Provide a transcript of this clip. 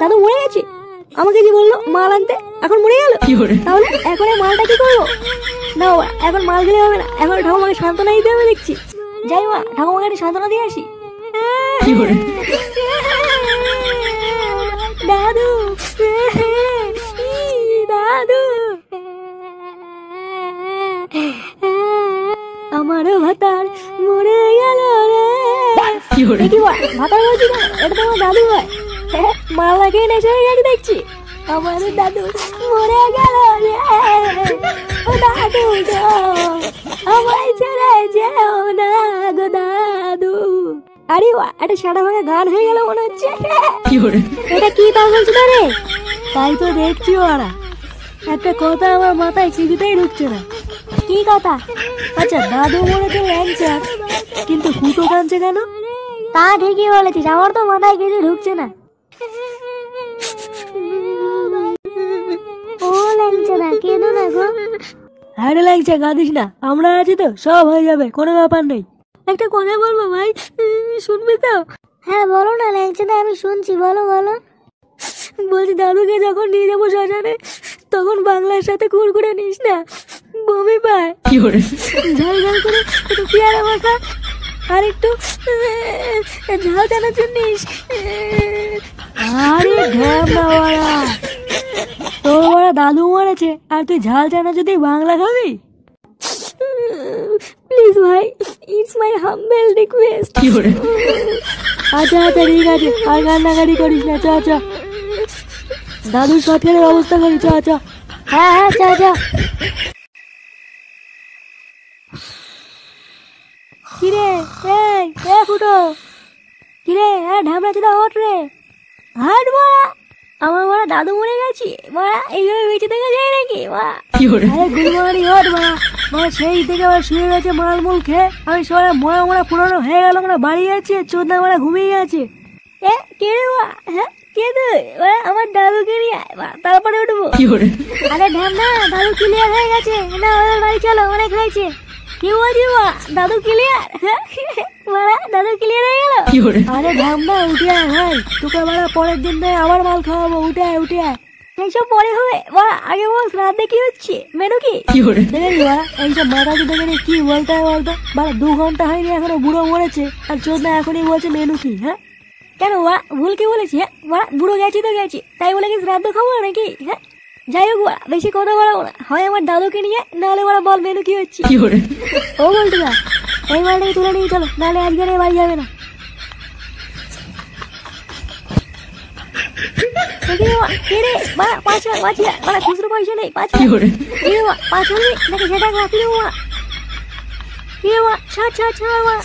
দাদু মরে গেছে? আমাকে যে বললো মাল আনতে, এখন মরে গেল? তাহলে এখন এই মালটা কি করবো? না বাবা, এখন মাল গেলে হবে না, এখন ঠাকুমাকে সান্ত্বনা দিতে হবে দেখছি। যাই মা, ঠাকুমাকে একটা সান্ত্বনা দিয়ে আসি। দাদু, দাদু, আমারও ভাতার মরে গেল রে। ভাতার বলছি না, এটা তো আমার দাদু হয়। মাল না খেয়ে নেশা হয়ে গেছে দেখছি। আমার দাদু মরে গেল রে। ও দাদু গো, আমায় ছেড়ে যেও না গো দাদু। আরে একটা সাদা ভাঙা গান হয়ে গেল মনে হচ্ছে। এটা কি তা বলছো না রে? তাই তো দেখছি ওরা। একটা কথা আমার মাথায় কিছুতেই ঢুকছে না। কি কথা? আচ্ছা, দাদু মরেছে ল্যাংচা, কিন্তু ফুটো কাঁদছে কেন? তা ঠিকই বলেছিস, আমার তো মাথায় কিছু ঢুকছে না। ও ল্যাংচা না, কেঁদো না গো। আরে ল্যাংচা, কাঁদিস না, আমরা আছি তো, সব হয়ে যাবে, কোনো ব্যাপার নেই। একটা কথা বলবো ভাই, শুনবি তো? হ্যাঁ বলো না ল্যাংচা, আমি শুনছি, বলো বলো। বলছি, দাদুকে যখন নিয়ে যাবো শ্মশানে, তখন বাংলার সাথে কুড়কুড়ে নিস না, বমি পায়। ঝাল ঝাল করে একটু পেয়ারা মাখা আর একটু ঝাল চানাচুর নিস। আরে ঢ্যামনা বাড়া, তোর বাড়া দাদু মরেছে আর তুই ঝাল চানাচুর দিয়ে বাংলা খাবি? প্লিজ ভাই, ইটস মাই হাম্বল রিকোয়েস্ট। আচ্ছা আচ্ছা ঠিক আছে, আর কান্নাকাটি করিস না, চ চ দাদুর সৎকারের ব্যবস্থা করি, চ চ। হ্যাঁ হ্যাঁ, চ চ। কিরে এই ফুটো, কিরে ঢামড়া চুদা হট রে, হাট মারা। আমার মারা দাদু মরে গেছি মারা, এইভাবে বেঁচে থেকে যায় নাকি মারা? আরে গুলমারি হট মারা, মারা সেই থেকে আবার শুয়ে গেছে মালমুল খেয়ে। আমি সবাই মরা মরা পুরনো হয়ে গেল, মারা বাড়ি যাচ্ছে, চোদ্দা মারা ঘুমিয়ে গেছে। কে রে মা? হ্যাঁ কে তুই? আমার দাদুকে নিয়ে তারপরে উঠবো। আরে ঢ্যামনা, দাদু ক্লিয়ার হয়ে গেছে না, ওদের বাড়ি চলো, অনেক হয়েছে। কি বলছি মা, দাদু ক্লিয়ার? মারা দাদু ক্লিয়ার হয়ে গেল? আরে ঢ্যামনা, উঠে আয় ভাই, তোকে মারা পরের দিন আবার মাল খাওয়াবো, উঠে আয় উঠে আয়। এইসব পরে হবে মারা, আগে বল রাতে কি হচ্ছে, মেনু কি? দেখেনি মারা, এইসব মাথা কি দেখে কি বলতে হয় বলতো? মারা 2 ঘন্টা হয়নি এখনো বুড়ো মরেছে, আর চোদ্দা এখনই বলছে মেনু কি? হ্যাঁ কেন মা, ভুল কি বলেছি? হ্যাঁ মা, বুড়ো গেছি তো গেছি, তাই বলে কি শ্রাদ্ধ খাবো নাকি? হ্যাঁ যাই হোক, বেশি কথা বলাবো না, হয় আমার দাদুকে নিয়ে, নাহলে ওরা বল মেনু কি হচ্ছে। ও বলতো না, এই মালটাকে তুলে নিয়ে চলো, নাহলে আজকে বাড়ি যাবে না। খুচরো পয়সা নেই, 5 নাকি সেটা রাখি দেবো মা। ছাড় ছাড় ছাড় মা।